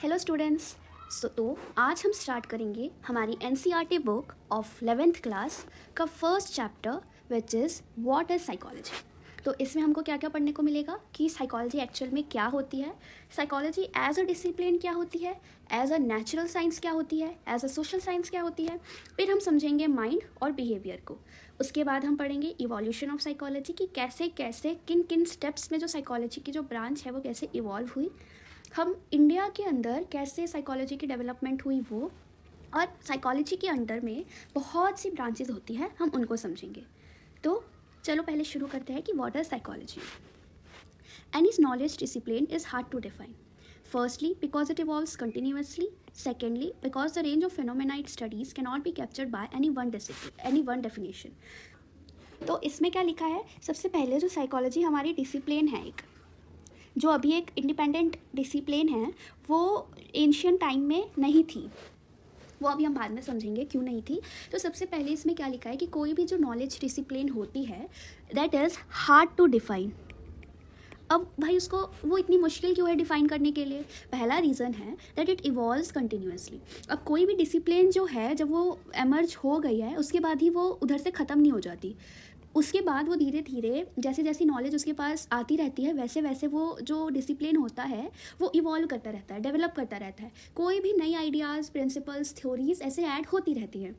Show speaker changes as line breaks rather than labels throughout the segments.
Hello students. तो आज हम स्टार्ट करेंगे हमारी NCERT book of 11th class का first chapter which is what is psychology. तो इसमें हमको क्या क्या पढ़ने को मिलेगा कि साइकोलॉजी एक्चुअल में क्या होती है, साइकोलॉजी एज अ डिसिप्लिन क्या होती है, एज अ नेचुरल साइंस क्या होती है, एज अ सोशल साइंस क्या होती है। फिर हम समझेंगे माइंड और बिहेवियर को। उसके बाद हम पढ़ेंगे इवोल्यूशन ऑफ साइकोलॉजी कि कैसे कैसे किन किन स्टेप्स में जो साइकोलॉजी की जो ब्रांच है वो कैसे इवॉल्व हुई। हम इंडिया के अंदर कैसे साइकोलॉजी की डेवलपमेंट हुई वो, और साइकोलॉजी के अंडर में बहुत सी ब्रांचेस होती हैं, हम उनको समझेंगे। तो चलो पहले शुरू करते हैं कि what is psychology. Any knowledge discipline is hard to define. Firstly because it evolves continuously, secondly because the range of phenomena it studies can not be captured by any one definition. तो इसमें क्या लिखा है, सबसे पहले जो psychology हमारी discipline है, एक जो अभी एक इंडिपेंडेंट डिसिप्लिन है, वो एंशियंट टाइम में नहीं थी। वो अभी हम बाद में समझेंगे क्यों नहीं थी। तो सबसे पहले इसमें क्या लिखा है कि कोई भी जो नॉलेज डिसिप्लिन होती है that is hard to define. अब भाई उसको वो इतनी मुश्किल क्यों है डिफाइन करने के लिए? पहला रीज़न है दैट इट इवॉल्व्स कंटिन्यूसली। अब कोई भी डिसिप्लिन जो है जब वो एमर्ज हो गई है उसके बाद ही वो उधर से ख़त्म नहीं हो जाती। उसके बाद वो धीरे धीरे जैसे जैसी नॉलेज उसके पास आती रहती है वैसे वैसे वो जो डिसिप्लिन होता है वो इवॉल्व करता रहता है, डेवलप करता रहता है। कोई भी नई आइडियाज़, प्रिंसिपल्स, थ्योरीज ऐसे ऐड होती रहती हैं।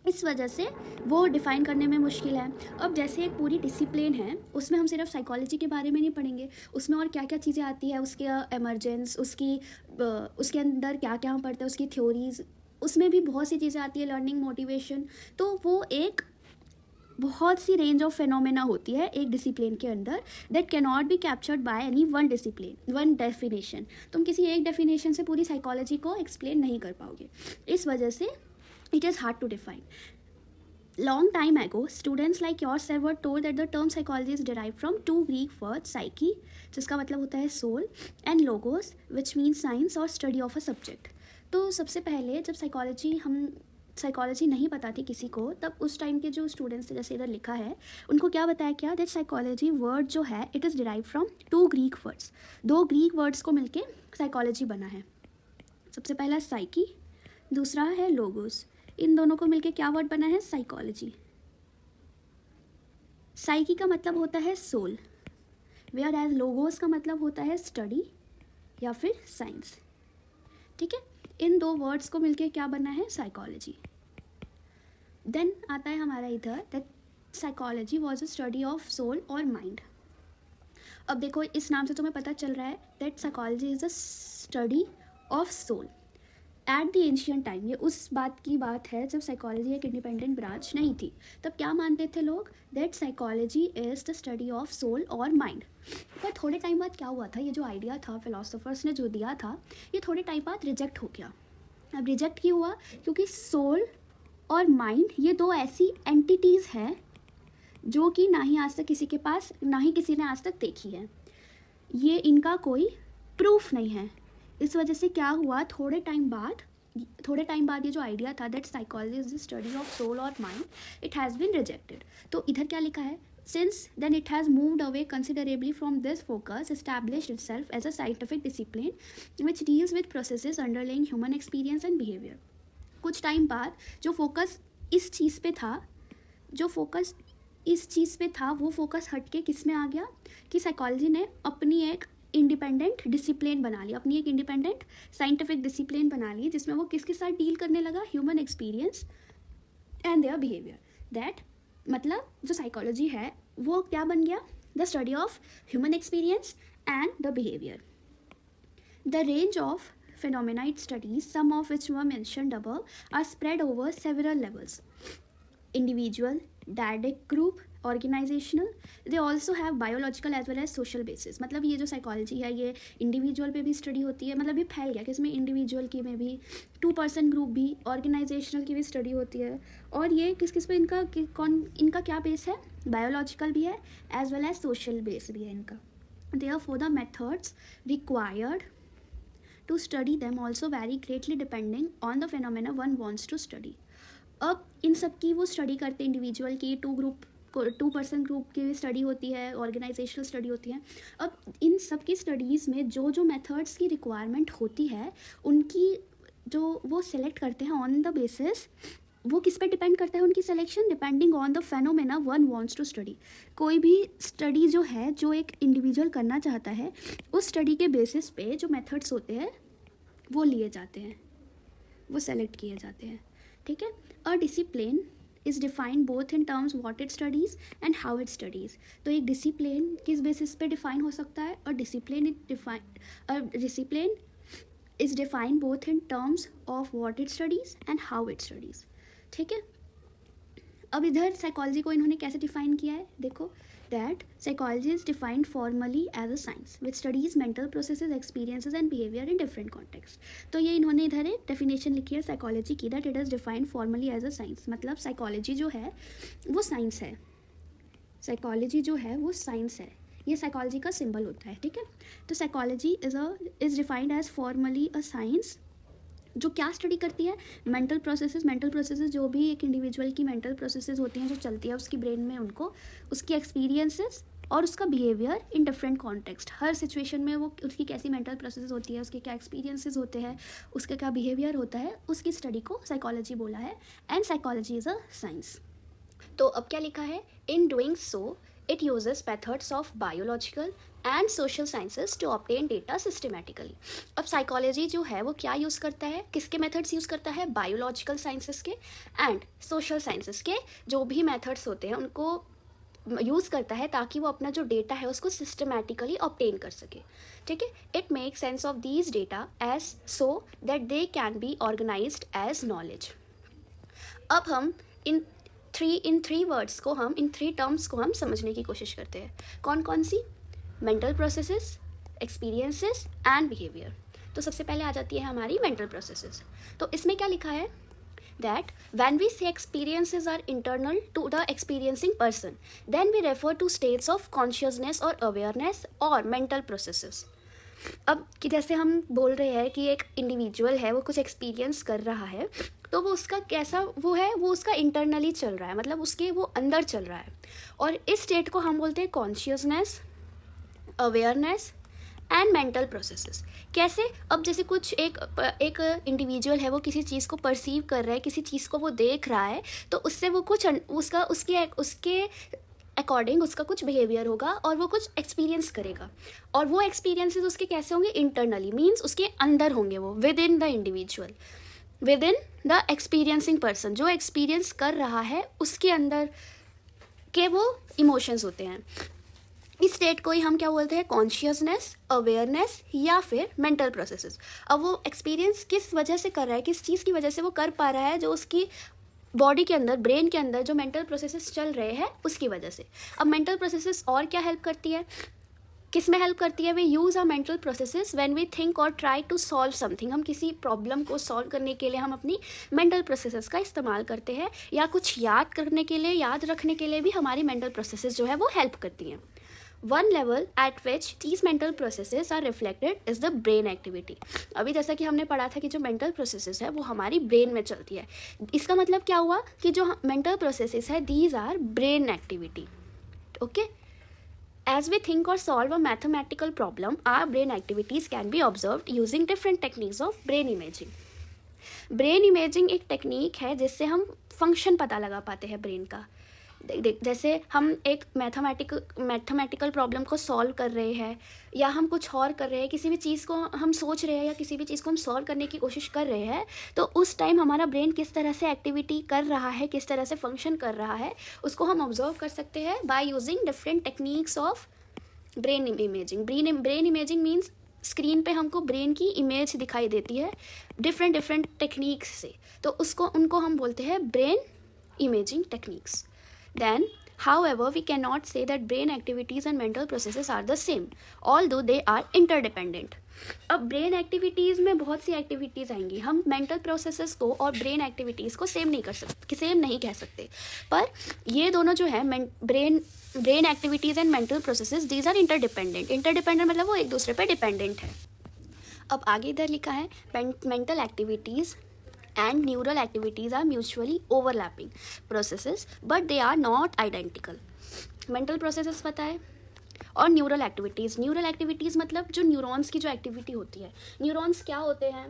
इस वजह से वो डिफ़ाइन करने में मुश्किल है। अब जैसे एक पूरी डिसिप्लिन है उसमें हम सिर्फ साइकोलॉजी के बारे में नहीं पढ़ेंगे, उसमें और क्या क्या चीज़ें आती है, उसके एमरजेंस, उसके अंदर क्या क्या हम पढ़ते हैं, उसकी थ्योरीज, उसमें भी बहुत सी चीज़ें आती है, लर्निंग, मोटिवेशन। तो वो एक बहुत सी रेंज ऑफ फेनोमेना होती है एक डिसिप्लिन के अंदर that can not be captured by any one discipline, one definition. तुम किसी एक डेफिनेशन से पूरी साइकोलॉजी को एक्सप्लेन नहीं कर पाओगे। इस वजह से it is hard to define. Long time ago, students like yourself were told that the term psychology is derived from two Greek words, psyche, जिसका मतलब होता है soul, and logos, which means science or study of a subject. तो सबसे पहले जब psychology नहीं पता थी किसी को, तब उस टाइम के जो स्टूडेंट्स थे, जैसे इधर लिखा है, उनको क्या बताया क्या, दैट साइकोलॉजी वर्ड जो है it is derive from two Greek words. दो ग्रीक वर्ड्स को मिलके साइकोलॉजी बना है। सबसे पहला साइकी, दूसरा है लोगोस। इन दोनों को मिलके क्या वर्ड बना है, साइकोलॉजी। साइकी का मतलब होता है सोल, वेयर एज लोगोस का मतलब होता है स्टडी या फिर साइंस। ठीक है, इन दो वर्ड्स को मिलके क्या बना है, साइकोलॉजी। देन आता है हमारा इधर that psychology was a study of soul और माइंड। अब देखो इस नाम से तुम्हें पता चल रहा है that psychology is a study of soul at the ancient time. ये उस बात की बात है जब साइकोलॉजी एक इंडिपेंडेंट ब्रांच नहीं थी। तब क्या मानते थे लोग, that psychology is the study of soul और माइंड। पर थोड़े टाइम बाद क्या हुआ था, ये जो आइडिया था फिलोसोफर्स ने जो दिया था, ये थोड़े टाइम बाद रिजेक्ट हो गया। अब रिजेक्ट क्यों हुआ, क्योंकि सोल और माइंड ये दो ऐसी एंटिटीज़ हैं जो कि ना ही आज तक किसी के पास, ना ही किसी ने आज तक देखी है। ये इनका कोई प्रूफ नहीं है। इस वजह से क्या हुआ, थोड़े टाइम बाद ये जो आइडिया था that psychology is the study of soul और mind, it has been rejected. तो इधर क्या लिखा है, since then it has moved away considerably from this focus, established itself as a scientific discipline which deals with processes underlying human experience and behaviour. कुछ time बाद जो focus इस चीज़ पे था, वो फोकस हट के किस में आ गया, कि साइकोलॉजी ने अपनी एक इंडिपेंडेंट डिसिप्लिन बना ली, अपनी एक इंडिपेंडेंट साइंटिफिक डिसिप्लिन बना ली, जिसमें वो किसके साथ डील करने लगा, human experience and their behaviour. That मतलब जो साइकोलॉजी है वो क्या बन गया, the study of human experience and the behaviour. The range of phenomena it studies, some of which were mentioned above, are spread over several levels: individual, dyadic group, organizational. They also have biological as well as social basis. मतलब ये जो psychology है ये individual पे भी study होती है, मतलब ये फैल गया कि इसमें इंडिविजुअल की में भी, 2 पर्सन ग्रुप भी, ऑर्गेनाइजेशनल की भी स्टडी होती है। और ये किस किस पे इनका क्या बेस है, बायोलॉजिकल भी है as well as social base भी है इनका। Therefore the methods required to study them also vary greatly depending on the phenomena one wants to study. अब इन सब की वो स्टडी करते हैं, इंडिविजुअल की, 2% ग्रुप की भी स्टडी होती है, ऑर्गेनाइजेशनल स्टडी होती है। अब इन सब की स्टडीज़ में जो जो मेथड्स की रिक्वायरमेंट होती है उनकी जो वो सिलेक्ट करते हैं ऑन द बेसिस, वो किस पे डिपेंड करता है उनकी selection, depending on the phenomena one wants to study. कोई भी स्टडी जो है जो एक इंडिविजुअल करना चाहता है, उस स्टडी के बेसिस पे जो मेथड्स होते हैं वो लिए जाते हैं, वो सेलेक्ट किए जाते हैं, ठीक है। A discipline is defined both in terms what it studies and how it studies. तो एक डिसिप्लिन किस बेसिस पे डिफाइन हो सकता है? A discipline is defined both in terms of what it studies and how it studies, ठीक है। अब इधर साइकोलॉजी को इन्होंने कैसे डिफाइन किया है, देखो, that psychology is defined formally as a science which studies mental processes, experiences and behaviour in different context. तो ये इन्होंने इधर एक डेफिनेशन लिखी है साइकोलॉजी की, that it is defined formally as a science. मतलब साइकोलॉजी जो है वो साइंस है, साइकोलॉजी जो है वो साइंस है, ये साइकोलॉजी का सिंबल होता है, ठीक है। तो psychology is defined as formally a science जो क्या स्टडी करती है? मेंटल प्रोसेसेस जो भी एक इंडिविजुअल की मेंटल प्रोसेसेस होती हैं जो चलती है उसकी ब्रेन में, उनको उसकी एक्सपीरियंसेस और उसका behaviour in different context, her situation में वो उसकी कैसी मेंटल प्रोसेस होती है, उसके क्या एक्सपीरियंसेस होते हैं, उसका क्या बिहेवियर होता है, उसकी स्टडी को साइकोलॉजी बोला है। And psychology is a science. तो अब क्या लिखा है? In doing so it uses methods of biological and social sciences to obtain data systematically. अब साइकोलॉजी जो है वो क्या यूज़ करता है, किसके मेथड्स यूज़ करता है? बायोलॉजिकल साइंसेस के एंड सोशल साइंसेस के जो भी मेथड्स होते हैं उनको यूज़ करता है ताकि वो अपना जो डेटा है उसको सिस्टमेटिकली ऑब्टेन कर सके, ठीक है। It make sense of these data as so that they can be organised as knowledge. अब हम इन थ्री वर्ड्स को हम इन थ्री टर्म्स को हम समझने की कोशिश करते हैं। कौन कौन सी? Mental processes, experiences and behaviour. तो सबसे पहले आ जाती है हमारी मेंटल प्रोसेसेस। तो इसमें क्या लिखा है? That when we say experiences are internal to the experiencing person then we refer to states of consciousness और अवेयरनेस और मेंटल प्रोसेसेस। अब कि जैसे हम बोल रहे हैं कि एक इंडिविजुअल है वो कुछ एक्सपीरियंस कर रहा है, तो वो उसका कैसा वो है, वो उसका इंटरनली चल रहा है, मतलब उसके वो अंदर चल रहा है, और इस स्टेट को हम बोलते हैं consciousness, awareness and mental processes. कैसे? अब जैसे कुछ एक इंडिविजुअल है वो किसी चीज़ को परसीव कर रहा है, किसी चीज़ को वो देख रहा है, तो उससे वो कुछ उसके अकॉर्डिंग उसका कुछ बिहेवियर होगा और वो कुछ एक्सपीरियंस करेगा, और वो एक्सपीरियंसेस उसके कैसे होंगे? इंटरनली, मीन्स उसके अंदर होंगे, वो with in the individual, with in the experiencing person, जो एक्सपीरियंस कर रहा है उसके अंदर के वो इमोशंस होते हैं। इस स्टेट को ही हम क्या बोलते हैं? कॉन्शियसनेस, अवेयरनेस या फिर मेंटल प्रोसेसेस। अब वो एक्सपीरियंस किस वजह से कर रहा है, किस चीज़ की वजह से वो कर पा रहा है? जो उसकी बॉडी के अंदर, ब्रेन के अंदर जो मेंटल प्रोसेसेस चल रहे हैं उसकी वजह से। अब मेंटल प्रोसेसेस और क्या हेल्प करती है, किस में हेल्प करती है? We use our mental processes when we think और ट्राई टू सॉल्व समथिंग। हम किसी प्रॉब्लम को सॉल्व करने के लिए हम अपनी मेंटल प्रोसेसेस का इस्तेमाल करते हैं, या कुछ याद करने के लिए, याद रखने के लिए भी हमारी मेंटल प्रोसेसेस जो है वो हेल्प करती हैं। One level at which these mental processes are reflected is the brain activity। अभी जैसा कि हमने पढ़ा था कि जो मेंटल प्रोसेसेस है वो हमारी ब्रेन में चलती है। इसका मतलब क्या हुआ कि जो मेंटल प्रोसेसेस है these our brain activity, okay. As we think or solve a mathematical problem, our brain activities can be observed using different techniques of brain imaging। Brain imaging एक टेक्निक है जिससे हम फंक्शन पता लगा पाते हैं brain का। जैसे हम एक मैथमेटिकल प्रॉब्लम को सॉल्व कर रहे हैं, या हम कुछ और कर रहे हैं, किसी भी चीज़ को हम सोच रहे हैं या किसी भी चीज़ को हम सॉल्व करने की कोशिश कर रहे हैं, तो उस टाइम हमारा ब्रेन किस तरह से एक्टिविटी कर रहा है, किस तरह से फंक्शन कर रहा है, उसको हम ऑब्जर्व कर सकते हैं by using different techniques of brain imaging. Brain imaging means screen पे हमको ब्रेन की इमेज दिखाई देती है डिफरेंट टेक्निक्स से, तो उनको हम बोलते हैं brain imaging techniques. Then, however, we cannot say that brain activities and mental processes are the same, although they are interdependent। अब ब्रेन एक्टिविटीज़ में बहुत सी एक्टिविटीज़ आएंगी, हम मेंटल प्रोसेसेस को और ब्रेन एक्टिविटीज़ को सेम नहीं कह सकते, पर ये दोनों जो है brain activities and mental processes, these are interdependent मतलब वो एक दूसरे पर डिपेंडेंट है। अब आगे इधर लिखा है mental activities and neural activities are mutually overlapping processes but they are not identical. mental processes पता है, और न्यूरल एक्टिविटीज़ मतलब जो न्यूरॉन्स की जो एक्टिविटी होती है. न्यूरॉन्स क्या होते हैं,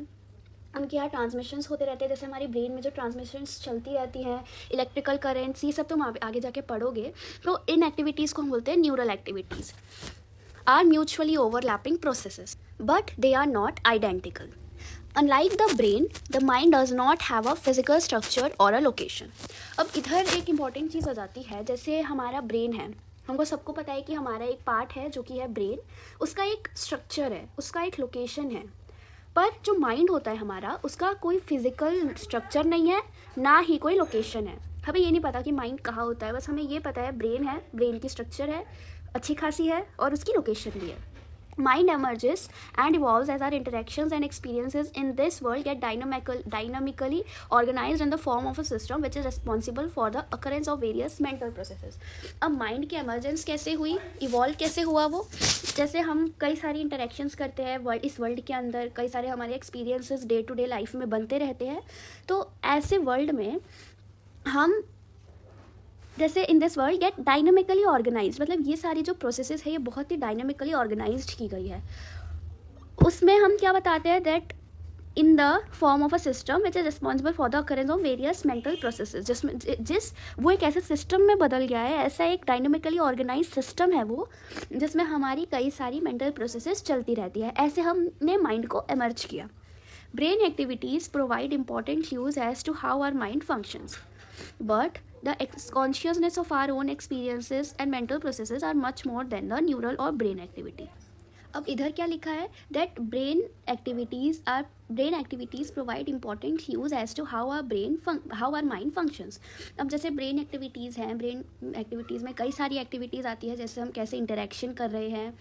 उनके यहाँ ट्रांसमिशंस होते रहते हैं, जैसे हमारी ब्रेन में जो ट्रांसमिशंस चलती रहती हैं, इलेक्ट्रिकल करेंट्स, ये सब तुम आगे जाके पढ़ोगे. तो इन एक्टिविटीज़ को हम बोलते हैं neural activities. Are mutually overlapping processes but they are not identical. Unlike the brain, the mind does not have a physical structure or a location. अब इधर एक इम्पॉर्टेंट चीज़ आ जाती है, जैसे हमारा ब्रेन है, हमको सबको पता है कि हमारा एक पार्ट है जो कि है ब्रेन, उसका एक स्ट्रक्चर है, उसका एक लोकेशन है. पर जो माइंड होता है हमारा, उसका कोई फिजिकल स्ट्रक्चर नहीं है, ना ही कोई लोकेशन है. हमें ये नहीं पता कि माइंड कहाँ होता है, बस हमें ये पता है ब्रेन है, ब्रेन की स्ट्रक्चर है, अच्छी खासी है, और उसकी लोकेशन भी है. Mind emerges and evolves as our interactions and experiences in this world get dynamically organized in the form of a system which is responsible for the occurrence of various mental processes. अब mind की emergence कैसे हुई, evolve कैसे हुआ वो, जैसे हम कई सारी इंटरेक्शंस करते हैं इस वर्ल्ड के अंदर, कई सारे हमारे experiences day to day life में बनते रहते हैं. तो ऐसे वर्ल्ड में हम जैसे in this world get dynamically organise, मतलब ये सारी जो प्रोसेसेस है ये बहुत ही डायनामिकली ऑर्गेनाइज्ड की गई है. उसमें हम क्या बताते हैं, that in the form of a system which is responsible for the occurrence of various mental processes. वो एक ऐसे सिस्टम में बदल गया है, ऐसा एक डायनामिकली ऑर्गेनाइज सिस्टम है वो, जिसमें हमारी कई सारी मेंटल प्रोसेसेस चलती रहती है. ऐसे हमने माइंड को एमर्ज किया. Brain activities provide important cues as to how our mind functions, but the consciousness of our own experiences and mental processes are much more than the neural or brain activity. अब इधर क्या लिखा है, that brain activities provide important cues as to how our mind functions. अब जैसे brain activities हैं, brain activities में कई सारी एक्टिविटीज़ आती है, जैसे हम कैसे इंटरेक्शन कर रहे हैं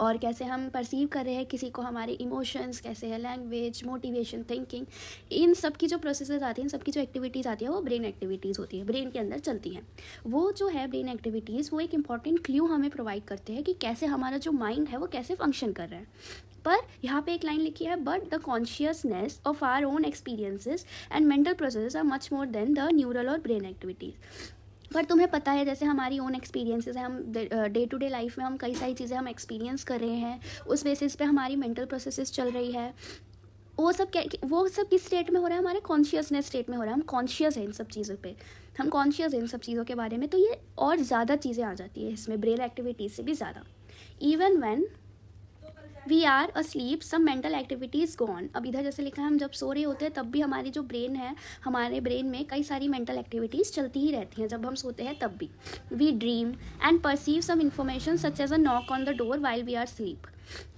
और कैसे हम परसीव कर रहे हैं किसी को, हमारे इमोशंस कैसे है, लैंग्वेज, मोटिवेशन, थिंकिंग, इन सब की जो प्रोसेसेस आती हैं, इन सब की जो एक्टिविटीज़ आती है वो ब्रेन एक्टिविटीज़ होती है, ब्रेन के अंदर चलती हैं. वो जो है ब्रेन एक्टिविटीज़, वो एक इंपॉर्टेंट क्लू हमें प्रोवाइड करते हैं कि कैसे हमारा जो माइंड है वो कैसे फंक्शन कर रहा है. पर यहाँ पे एक लाइन लिखी है, but the consciousness of our own experiences and mental processes are much more than the neural और ब्रेन एक्टिविटीज़. पर तुम्हें पता है जैसे हमारी ओन एक्सपीरियंसेस हैं, हम डे टू डे लाइफ में हम कई सारी चीज़ें हम एक्सपीरियंस कर रहे हैं, उस बेसिस पे हमारी मेंटल प्रोसेसेस चल रही है. वो सब किस स्टेट में हो रहा है, हमारे कॉन्शियसनेस स्टेट में हो रहा है. हम कॉन्शियस हैं इन सब चीज़ों पे, हम कॉन्शियस हैं इन सब चीज़ों के बारे में. तो ये और ज़्यादा चीज़ें आ जाती है इसमें, ब्रेन एक्टिविटीज़ से भी ज़्यादा. Even when we are asleep some mental activities go on. अब इधर जैसे लिखा है, हम जब सो रहे होते हैं तब भी हमारी जो ब्रेन है, हमारे ब्रेन में कई सारी मेंटल एक्टिविटीज़ चलती ही रहती हैं, जब हम सोते हैं तब भी. We dream and perceive some information such as a knock on the door while we are sleep.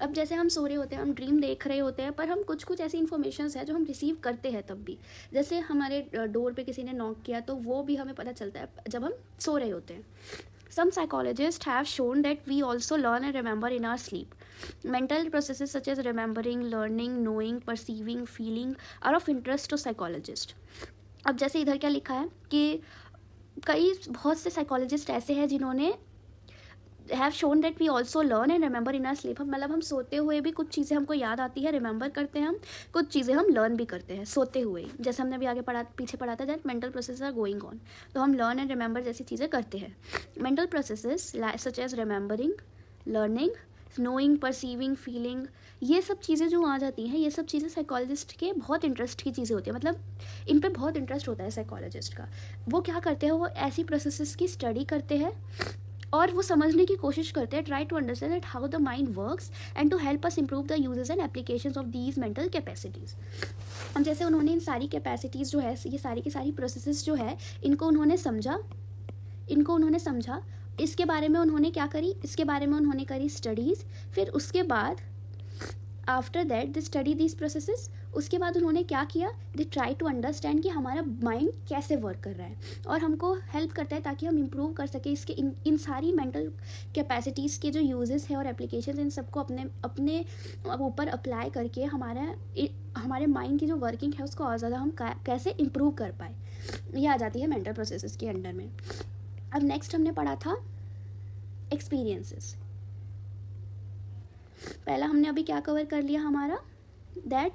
अब जैसे हम सो रहे होते हैं, हम ड्रीम देख रहे होते हैं, पर हम कुछ ऐसी इन्फॉर्मेशन है जो हम रिसीव करते हैं तब भी. जैसे हमारे डोर पे किसी ने नॉक किया तो वो भी हमें पता चलता है जब हम सो रहे होते हैं. Some psychologists have shown that we also learn and remember in our sleep. Mental processes such as remembering, learning, knowing, perceiving, feeling are of interest to psychologists. अब जैसे इधर क्या लिखा है कि बहुत से साइकोलॉजिस्ट ऐसे हैं जिन्होंने have shown that we also learn and remember in our sleep. मतलब हम सोते हुए भी कुछ चीज़ें हमको याद आती है, रिमेंबर करते हैं हम, कुछ चीज़ें हम लर्न भी करते हैं सोते हुए. जैसे हमने अभी आगे पीछे पढ़ा था that mental process are going on, तो हम लर्न एंड रिमेंबर जैसी चीज़ें करते हैं. Mental processes such as remembering, learning, knowing, perceiving, feeling, ये सब चीज़ें जो आ जाती हैं, ये सब चीज़ें साइकोलॉजिस्ट के बहुत इंटरेस्ट की चीज़ें होती है. मतलब इन पे बहुत इंटरेस्ट होता है साइकोलॉजिस्ट का. वो क्या करते हैं, वो ऐसी प्रोसेसेस की स्टडी करते हैं और वो समझने की कोशिश करते हैं, try to understand that how the mind works and to help us improve the uses and applications of these mental capacities. अब जैसे उन्होंने इन सारी कैपेसिटीज़ जो है, ये सारी की सारी प्रोसेसेस जो है, इनको उन्होंने समझा, इसके बारे में उन्होंने क्या करी, इसके बारे में उन्होंने करी स्टडीज़. फिर उसके बाद after that they study these processes, उसके बाद उन्होंने क्या किया, दे ट्राई टू अंडरस्टैंड कि हमारा माइंड कैसे वर्क कर रहा है और हमको हेल्प करता है ताकि हम इम्प्रूव कर सकें इसके इन सारी मेंटल कैपेसिटीज़ के जो यूजेस हैं और एप्लीकेशन, इन सबको अपने ऊपर अप्लाई करके हमारे माइंड की जो वर्किंग है उसको और ज़्यादा हम कैसे इम्प्रूव कर पाए. ये आ जाती है मेंटल प्रोसेसेस के अंडर में. अब नेक्स्ट हमने पढ़ा था एक्सपीरियंसेस. पहला हमने अभी क्या कवर कर लिया हमारा, दैट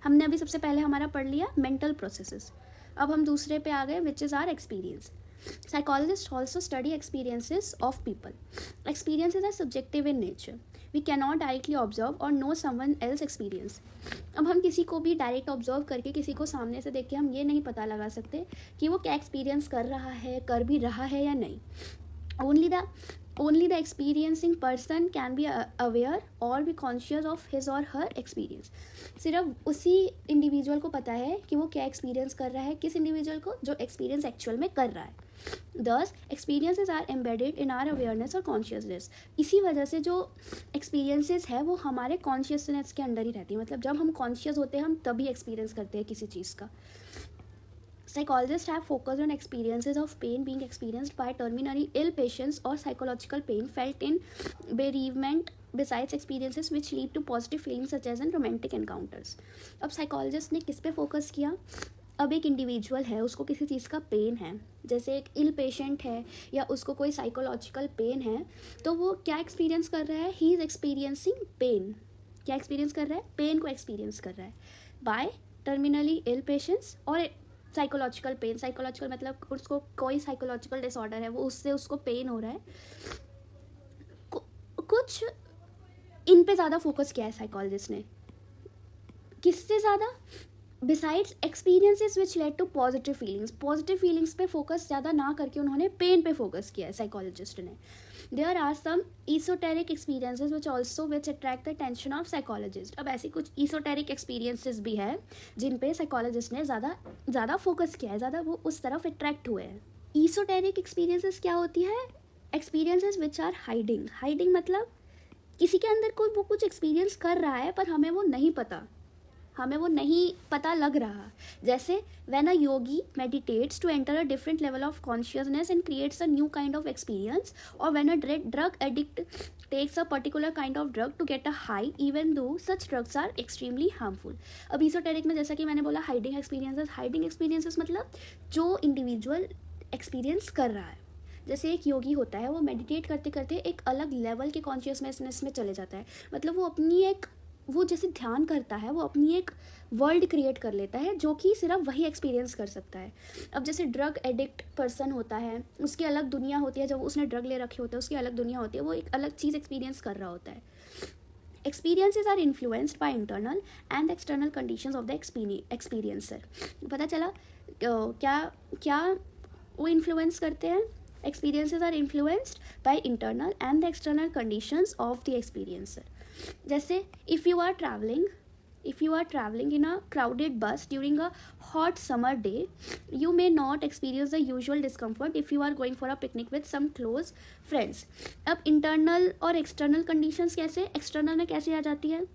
हमने अभी सबसे पहले हमारा पढ़ लिया मेंटल प्रोसेसेस, अब हम दूसरे पे आ गए which is our experience. Psychologists also study experiences of people. Experiences are subjective in nature. We cannot directly observe or know someone else's experience. अब हम किसी को भी डायरेक्ट ऑब्जर्व करके किसी को सामने से देख के हम ये नहीं पता लगा सकते कि वो क्या एक्सपीरियंस कर रहा है, कर भी रहा है या नहीं. Only the experiencing person can be aware or be conscious of his or her experience. सिर्फ उसी इंडिविजुअल को पता है कि वो क्या एक्सपीरियंस कर रहा है, किस इंडिविजुअल को, जो एक्सपीरियंस एक्चुअल में कर रहा है. Thus, experiences are embedded in our awareness और consciousness. इसी वजह से जो experiences है वो हमारे consciousness के अंदर ही रहती है. मतलब जब हम conscious होते हैं हम तभी experience करते हैं किसी चीज़ का. Psychologists have focused on experiences of pain being experienced by terminally ill patients or psychological pain felt in bereavement besides experiences which lead to positive feelings such as in romantic encounters. अब psychologist ने किस पे focus किया? अब एक individual है, उसको किसी चीज़ का पेन है, जैसे एक इल पेशेंट है या उसको कोई साइकोलॉजिकल पेन है, तो वो क्या एक्सपीरियंस कर रहा है? He is experiencing pain. क्या एक्सपीरियंस कर रहा है? पेन को एक्सपीरियंस कर रहा है बाय टर्मिनली इल पेशेंट्स. और साइकोलॉजिकल पेन, साइकोलॉजिकल मतलब उसको कोई साइकोलॉजिकल डिसऑर्डर है, वो उससे उसको पेन हो रहा है. कुछ इन पे ज़्यादा फोकस किया है साइकोलॉजिस्ट ने. किससे ज़्यादा? Besides experiences which led to positive feelings. Positive feelings पे फोकस ज़्यादा ना करके उन्होंने पेन पे फोकस किया है साइकोलॉजिस्ट ने. There are some esoteric experiences which attract the attention of psychologist. अब ऐसी कुछ ईसोटेरिक एक्सपीरियंसेस भी है जिन पे साइकोलॉजिस्ट ने ज़्यादा फोकस किया है, ज़्यादा वो उस तरफ अट्रैक्ट हुए हैं. ईसोटेरिक एक्सपीरियंसेस क्या होती है? Experiences which are hiding. Hiding मतलब किसी के अंदर कोई वो कुछ एक्सपीरियंस कर रहा है पर हमें वो नहीं पता लग रहा. जैसे when a yogi meditates to enter a different level of consciousness and creates a new kind of experience, or when a drug addict takes a particular kind of drug to get a high even though such drugs are extremely harmful. अब esoteric में जैसा कि मैंने बोला hiding experiences मतलब जो individual experience कर रहा है. जैसे एक योगी होता है, वो मेडिटेट करते करते एक अलग लेवल के कॉन्शियसनेस में चले जाता है. मतलब वो जैसे ध्यान करता है, वो अपनी एक वर्ल्ड क्रिएट कर लेता है जो कि सिर्फ वही एक्सपीरियंस कर सकता है. अब जैसे ड्रग एडिक्ट पर्सन होता है, उसकी अलग दुनिया होती है, जब उसने ड्रग ले रखे होते हैं उसकी अलग दुनिया होती है, वो एक अलग चीज़ एक्सपीरियंस कर रहा होता है. Experiences are influenced by internal and external conditions of the experiencer. पता चला क्या वो इन्फ्लुएंस करते हैं? Experiences are influenced by internal and the external conditions of the experiencer. जैसे if you are traveling in a crowded bus during a hot summer day, you may not experience the usual discomfort if you are going for a picnic with some close friends. अब internal और external conditions कैसे? external में कैसे आ जाती है?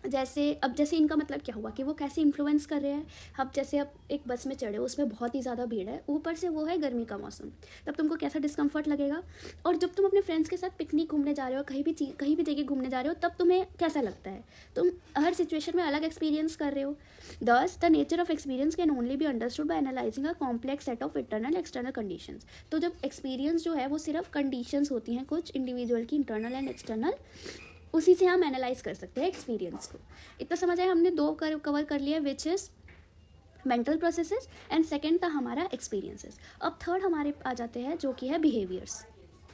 जैसे इनका मतलब क्या हुआ कि वो कैसे इन्फ्लुएंस कर रहे हैं. अब जैसे अब एक बस में चढ़े, उसमें बहुत ही ज़्यादा भीड़ है, ऊपर से वो है गर्मी का मौसम, तब तुमको कैसा डिस्कम्फर्ट लगेगा. और जब तुम अपने फ्रेंड्स के साथ पिकनिक घूमने जा रहे हो, कहीं भी जगह घूमने जा रहे हो, तब तुम्हें कैसा लगता है? तुम हर सिचुएशन में अलग एक्सपीरियंस कर रहे हो. दस the nature of experience can only be understood by analysing a complex set of internal external conditions. तो जब एक्सपीरियंस जो है वो सिर्फ कंडीशंस होती हैं कुछ इंडिविजुअल की, इंटरनल एंड एक्सटर्नल, उसी से हम एनालाइज कर सकते हैं एक्सपीरियंस को. इतना समझ आया? हमने दो कवर कर लिया, which is mental processes and second था हमारा एक्सपीरियंसेस. अब थर्ड हमारे आ जाते हैं जो कि है बिहेवियर्स.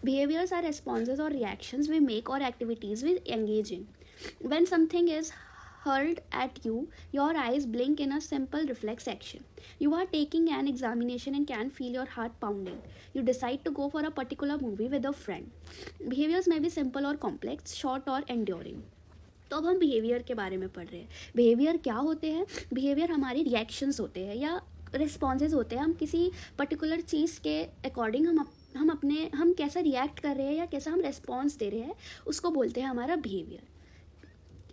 बिहेवियर्स आर रेस्पॉन्सेज और रिएक्शंस वी मेक और activities we engage in. When something is hurled at you, your eyes blink in a simple reflex action. You are taking an examination and can feel your heart pounding. You decide to go for a particular movie with a friend. Behaviors may be simple or complex, short or enduring. तो अब हम behaviour के बारे में पढ़ रहे हैं. Behaviour क्या होते हैं? बिहेवियर हमारी रिएक्शंस होते हैं या रिस्पॉन्सेज होते हैं. हम किसी पर्टिकुलर चीज़ के अकॉर्डिंग हम कैसा रिएक्ट कर रहे हैं या कैसा हम रिस्पॉन्स दे रहे हैं, उसको बोलते हैं हमारा बिहेवियर.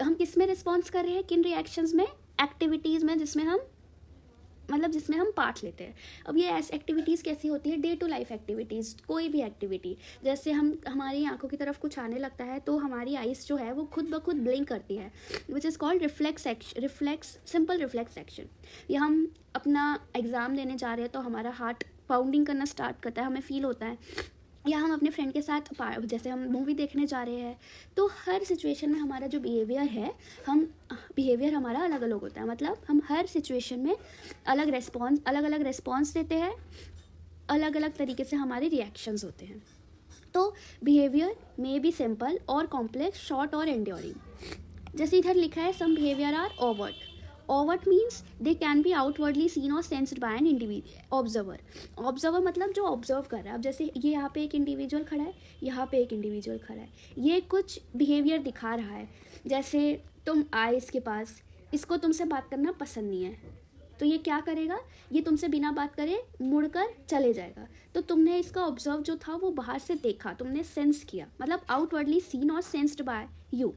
हम किस में रिस्पॉन्स कर रहे हैं, किन रिएक्शंस में? एक्टिविटीज़ में जिसमें हम पार्ट लेते हैं. अब ये ऐसी एक्टिविटीज़ कैसी होती है? Day to life activities. कोई भी एक्टिविटी, जैसे हमारी आंखों की तरफ कुछ आने लगता है तो हमारी आइज़ जो है वो खुद ब खुद ब्लिंक करती है, which is called simple reflex action. या हम अपना एग्ज़ाम देने जा रहे हैं तो हमारा हार्ट पाउंडिंग करना स्टार्ट करता है, हमें फील होता है या हम अपने फ्रेंड के साथ जैसे हम मूवी देखने जा रहे हैं, तो हर सिचुएशन में हमारा जो बिहेवियर है, हम बिहेवियर हमारा अलग अलग होता है। मतलब हम हर सिचुएशन में अलग अलग रिस्पॉन्स देते हैं, अलग अलग तरीके से हमारे रिएक्शंस होते हैं। तो बिहेवियर मे बी सिंपल और कॉम्प्लेक्स, शॉर्ट और एंड्योरिंग। जैसे इधर लिखा है some behaviour are overt. Overt means they can be outwardly seen और sensed by an observer. Observer मतलब जो ऑब्जर्व कर रहा है। अब जैसे ये यहाँ पे एक इंडिविजुअल खड़ा है, यहाँ पे एक इंडिविजुअल खड़ा है, ये कुछ बिहेवियर दिखा रहा है। जैसे तुम आए इसके पास, इसको तुमसे बात करना पसंद नहीं है, तो ये क्या करेगा, ये तुमसे बिना बात करे मुड़कर चले जाएगा। तो तुमने इसका ऑब्जर्व जो था वो बाहर से देखा, तुमने सेंस किया, मतलब आउटवर्डली सीन और सेंस्ड बाय यू।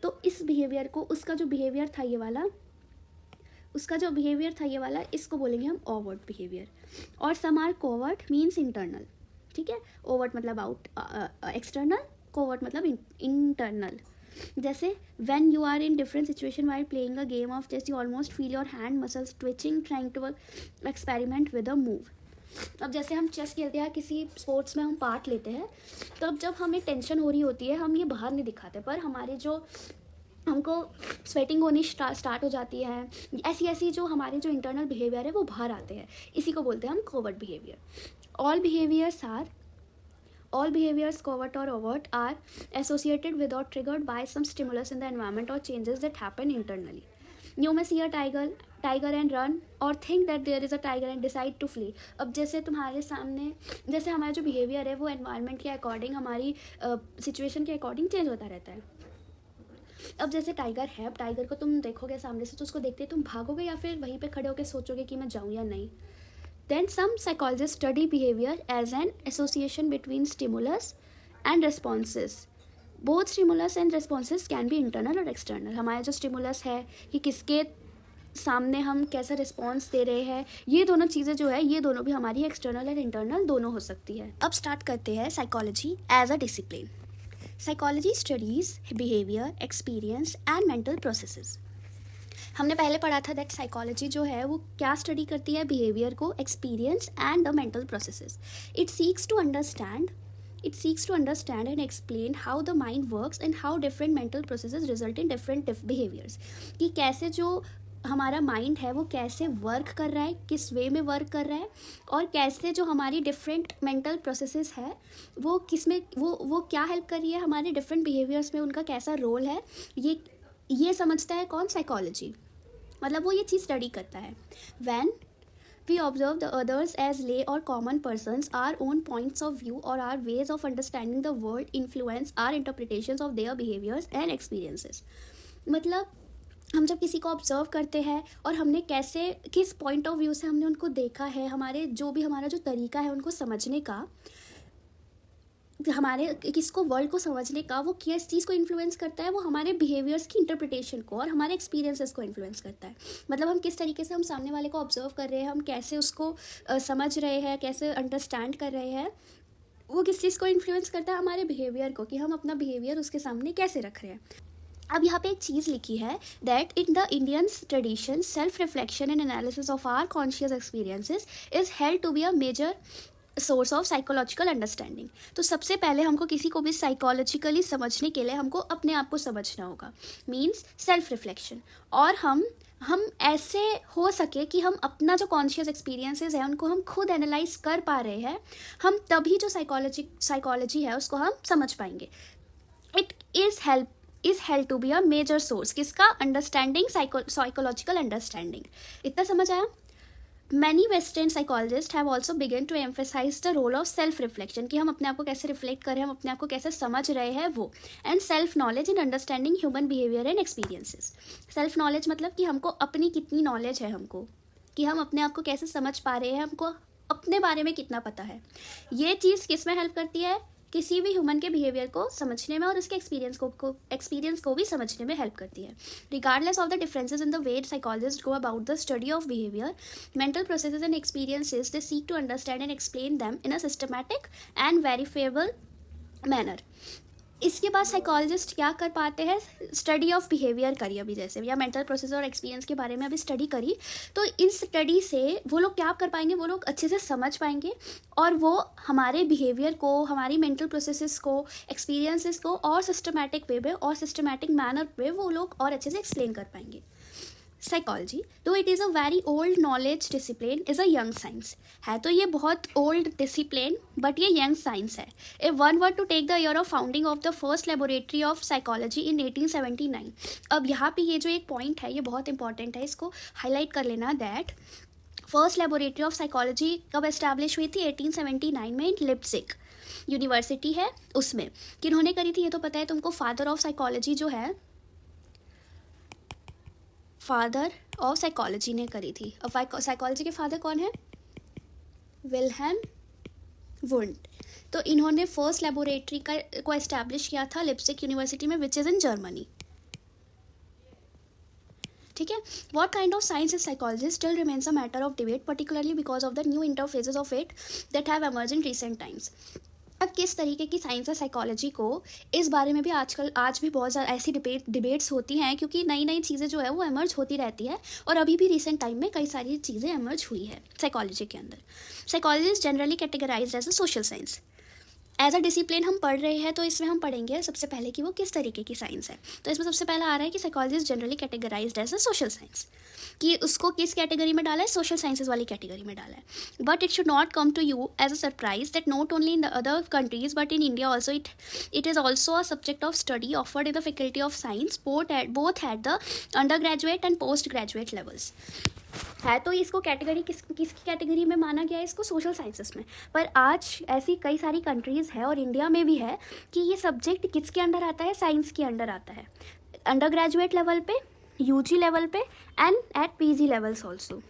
तो इस बिहेवियर को, उसका जो बिहेवियर था ये वाला, इसको बोलेंगे हम ओवर्ट बिहेवियर। और some are covert means internal. ठीक है, ओवर्ट मतलब आउट एक्सटर्नल, कोवर्ट मतलब इंटरनल। जैसे when you are in different situation while playing a game of chess, you almost feel your hand muscles twitching trying to experiment with a move. अब जैसे हम chess खेलते हैं, किसी sports में हम पार्ट लेते हैं, तो अब जब हमें टेंशन हो रही होती है, हम ये बाहर नहीं दिखाते, पर हमारे जो हमको स्वेटिंग होनी स्टार्ट हो जाती है, ऐसी जो हमारे जो इंटरनल बिहेवियर है वो बाहर आते हैं। इसी को बोलते हैं हम covert behaviour. All behaviors, covert or overt, are associated with or triggered by some stimulus in the environment or changes that happen internally. You may see a tiger and run, or think that there is a tiger and decide to flee. अब जैसे तुम्हारे सामने, जैसे हमारा जो behaviour है वो environment के अकॉर्डिंग, हमारी सिचुएशन के अकॉर्डिंग चेंज होता रहता है। अब जैसे टाइगर है, अब टाइगर को तुम देखोगे सामने से, तो उसको देखते तुम भागोगे या फिर वहीं पे खड़े होकर सोचोगे कि मैं जाऊँ या नहीं। Then some psychologists study behavior as an association between stimulus and responses. Both stimulus and responses can be internal और external. हमारा जो stimulus है कि किसके सामने हम कैसा रिस्पॉन्स दे रहे हैं, ये दोनों चीज़ें जो है, ये दोनों भी हमारी एक्सटर्नल और इंटरनल दोनों हो सकती है। अब स्टार्ट करते हैं psychology as a discipline. Psychology studies behaviour, experience and mental processes. हमने पहले पढ़ा था दैट साइकोलॉजी जो है वो क्या स्टडी करती है, बिहेवियर को, experience and the mental processes. It seeks to understand and explain how the mind works and how different mental processes result in different behaviours. कि कैसे जो हमारा माइंड है वो कैसे वर्क कर रहा है, किस वे में वर्क कर रहा है, और कैसे जो हमारी डिफरेंट मेंटल प्रोसेसेस है वो किस में वो क्या हेल्प कर रही है हमारे डिफरेंट बिहेवियर्स में, उनका कैसा रोल है, ये समझता है कौन, साइकोलॉजी। मतलब वो ये चीज़ स्टडी करता है। When we observe the others as lay और common persons, our own points of view और our ways of understanding the world influence our interpretations of their behaviours and experiences. मतलब हम जब किसी को ऑब्जर्व करते हैं और हमने कैसे, किस पॉइंट ऑफ व्यू से हमने उनको देखा है, हमारे जो भी हमारा जो तरीका है उनको समझने का, हमारे किसको वर्ल्ड को समझने का, वो किस चीज़ को इन्फ्लुएंस करता है, वो हमारे बिहेवियर्स की इंटरप्रिटेशन को और हमारे एक्सपीरियंसेस को इन्फ्लुएंस करता है। मतलब हम किस तरीके से हम सामने वाले को ऑब्जर्व कर रहे हैं, हम कैसे उसको समझ रहे हैं, कैसे अंडरस्टैंड कर रहे हैं, वो किस चीज़ को इन्फ्लुएंस करता है, हमारे बिहेवियर को, कि हम अपना बिहेवियर उसके सामने कैसे रख रहे हैं। अब यहाँ पे एक चीज़ लिखी है that in the Indian tradition self reflection and analysis of our conscious experiences is held to be a major source of psychological understanding. तो सबसे पहले हमको किसी को भी साइकोलॉजिकली समझने के लिए हमको अपने आप को समझना होगा, मीन्स सेल्फ रिफ्लेक्शन। और हम ऐसे हो सके कि हम अपना जो कॉन्शियस एक्सपीरियंसेस है उनको हम खुद एनालाइज कर पा रहे हैं, हम तभी जो साइकोलॉजी है उसको हम समझ पाएंगे। It is held to be a major source, किसका, अंडरस्टैंडिंग, साइकोलॉजिकल अंडरस्टैंडिंग। इतना समझ आया। Many Western psychologists have also begun to emphasize the role of self-reflection, कि हम अपने आप को कैसे रिफ्लेक्ट करें, हम अपने आप को कैसे समझ रहे हैं वो, and self knowledge in understanding human behaviour and experiences. Self knowledge मतलब कि हमको अपनी कितनी नॉलेज है, हमको कि हम अपने आप को कैसे समझ पा रहे हैं, हमको अपने बारे में कितना पता है। ये चीज़ किस में हेल्प करती है, किसी भी ह्यूमन के बिहेवियर को समझने में और उसके एक्सपीरियंस को भी समझने में हेल्प करती है। Regardless of the differences in the way psychologist go about the study of behaviour, mental processes and experiences, they seek to understand and explain them in a systematic and verifiable manner. इसके बाद psychologist क्या कर पाते हैं, study of behaviour करी अभी जैसे, या मेंटल प्रोसेस और एक्सपीरियंस के बारे में अभी स्टडी करी, तो इन स्टडी से वो लोग क्या कर पाएंगे, वो लोग अच्छे से समझ पाएंगे और वो हमारे बिहेवियर को, हमारी मेंटल प्रोसेसेस को, एक्सपीरियंसेस को और सिस्टमैटिक वे में और सिस्टमैटिक मैनर पे वो लोग और अच्छे से एक्सप्लेन कर पाएंगे. साइकोलॉजी, तो it is a very old knowledge discipline, is a young science. है तो ये बहुत ओल्ड डिसिप्लिन, बट ये यंग साइंस है. If one were to take the year of founding of the first laboratory of psychology in 1879. अब यहाँ पे ये जो एक पॉइंट है ये बहुत इंपॉर्टेंट है, इसको हाईलाइट कर लेना, that first laboratory of psychology कब एस्टैब्लिश हुई थी, 1879 में, इन लिप्जिग यूनिवर्सिटी है उसमें. किन्होंने करी थी ये तो पता है तुमको, फादर ऑफ साइकोलॉजी जो है, फादर ऑफ साइकोलॉजी ने करी थी. अब साइकोलॉजी के फादर कौन है, विल्हेम वुंड. तो इन्होंने फर्स्ट लेबोरेटरी को एस्टैब्लिश किया था लिप्जिग यूनिवर्सिटी में, विच इज़ इन जर्मनी. ठीक है. What kind of science is psychology still remains a matter of debate, particularly because of the new interfaces of it that have emerge in recent times. अब किस तरीके की science है psychology को, इस बारे में भी आज भी बहुत ज़्यादा ऐसी डिबेट्स होती हैं, क्योंकि नई नई चीज़ें जो है वो एमर्ज होती रहती है, और अभी भी रिसेंट टाइम में कई सारी चीज़ें एमर्ज हुई है साइकोलॉजी के अंदर. Psychology is generally categorised as a social science. As a discipline हम पढ़ रहे हैं, तो इसमें हम पढ़ेंगे सबसे पहले कि वो किस तरीके की साइंस है. तो इसमें सबसे पहला आ रहा है कि psychology is generally categorised as a social science, कि उसको किस कैटेगरी में डाला है, सोशल साइंसेज वाली कैटेगरी में डाला है. But it should not come to you as a surprise that not only in the other countries but in India also it is also a subject of study offered in the faculty of science both at the undergraduate and postgraduate levels. है तो इसको category किसकी category में माना गया है, इसको social sciences में. पर आज ऐसी कई सारी कंट्रीज़ है और इंडिया में भी है कि ये सब्जेक्ट किसके अंडर आता है, साइंस के अंडर आता है, अंडर ग्रेजुएट लेवल पे, यूजी लेवल पे and at PG levels also.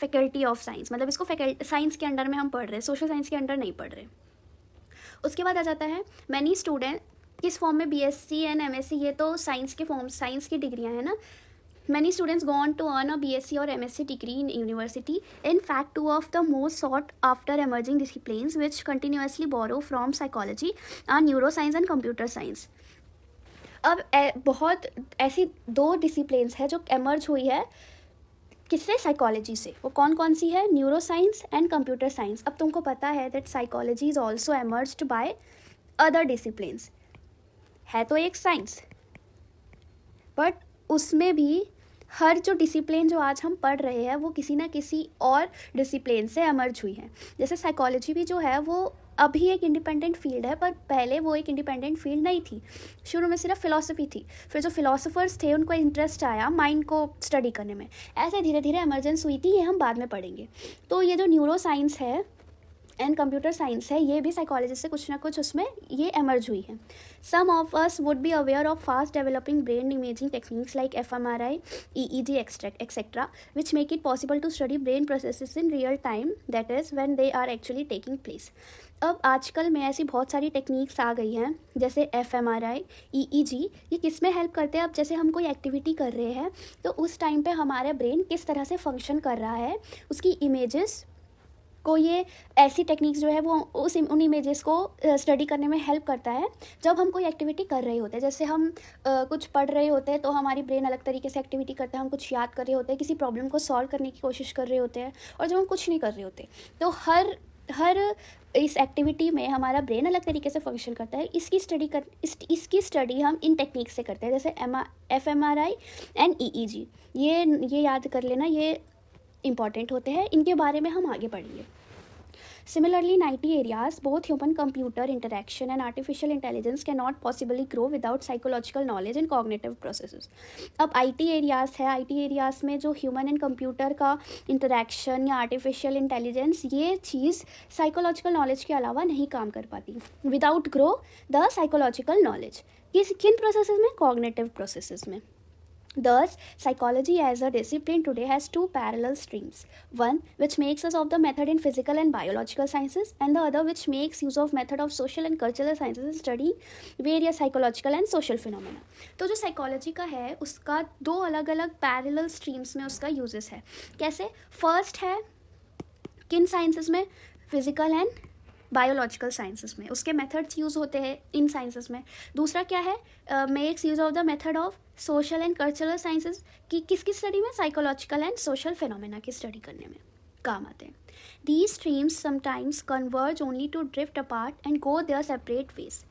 Faculty of science मतलब इसको साइंस के अंडर में हम पढ़ रहे हैं, सोशल साइंस के अंडर नहीं पढ़ रहे. उसके बाद आ जाता है मैनी स्टूडेंट, किस फॉर्म में, बीएससी एंड एमएससी, ये तो साइंस के फॉर्म, साइंस की डिग्रियाँ हैं ना. Many students go on to earn a BSc or MSc degree in university. In fact, two of the most sought after emerging disciplines which continuously borrow from psychology are neuroscience and computer science. अब बहुत ऐसी दो disciplines है जो emerge हुई है किससे, psychology से. वो कौन कौन सी है, neuro science and computer science. अब तुमको पता है that psychology is also emerged by other disciplines. है तो एक साइंस, बट उसमें भी हर जो डिसिप्लिन जो आज हम पढ़ रहे हैं वो किसी ना किसी और डिसिप्लिन से एमर्ज हुई है. जैसे साइकोलॉजी भी जो है वो अभी एक इंडिपेंडेंट फील्ड है, पर पहले वो एक इंडिपेंडेंट फील्ड नहीं थी. शुरू में सिर्फ फिलॉसफी थी, फिर जो फिलोसोफर्स थे उनको इंटरेस्ट आया माइंड को स्टडी करने में, ऐसे धीरे धीरे एमर्जेंस हुई थी. ये हम बाद में पढ़ेंगे. तो ये जो न्यूरो साइंस है एंड कंप्यूटर साइंस है, ये भी साइकोलॉजी से कुछ ना कुछ उसमें ये एमर्ज हुई है. Some of us would be aware of fast developing brain imaging techniques like FMRI, EEG etcetera which make it possible to study brain processes in real time, that is when they are actually taking place. अब आजकल में ऐसी बहुत सारी techniques आ गई हैं जैसे FMRI, EEG. ये किस में हेल्प करते हैं, अब जैसे हम कोई एक्टिविटी कर रहे हैं तो उस टाइम पे हमारा ब्रेन किस तरह से फंक्शन कर रहा है, उसकी इमेजेस को ये ऐसी टेक्निक्स जो है वो उन इमेजेस को स्टडी करने में हेल्प करता है. जब हम कोई एक्टिविटी कर रहे होते हैं, जैसे हम कुछ पढ़ रहे होते हैं तो हमारी ब्रेन अलग तरीके से एक्टिविटी करता है, हम कुछ याद कर रहे होते हैं, किसी प्रॉब्लम को सॉल्व करने की कोशिश कर रहे होते हैं, और जब हम कुछ नहीं कर रहे होते तो हर इस एक्टिविटी में हमारा ब्रेन अलग तरीके से फंक्शन करता है. इसकी स्टडी हम इन टेक्निक से करते हैं, जैसे FMRI एंड EEG. ये याद कर लेना, ये इंपॉर्टेंट होते हैं, इनके बारे में हम आगे पढ़ेंगे. Similarly, in IT areas, both human-computer interaction and artificial intelligence cannot possibly grow without psychological knowledge and cognitive processes. अब IT areas है, IT areas में जो human and computer का interaction या artificial intelligence, ये चीज़ psychological knowledge के अलावा नहीं काम कर पाती. Without grow the psychological knowledge. किन processes में, cognitive processes में. Thus, psychology as a discipline today has two parallel streams. One which makes use of the method in physical and biological sciences, and the other which makes use of method of social and cultural sciences in studying various psychological and social phenomena. तो जो psychology का है उसका दो अलग अलग parallel streams में उसका uses है. कैसे? First है किन sciences में, physical and बायोलॉजिकल साइंसेस में, उसके मेथड्स यूज़ होते हैं इन साइंसेस में। दूसरा क्या है, makes use of the method of social and cultural sciences, कि किसकी स्टडी में, साइकोलॉजिकल एंड सोशल फिनोमेना की स्टडी करने में काम आते हैं। These streams sometimes converge only to drift apart and go their separate ways.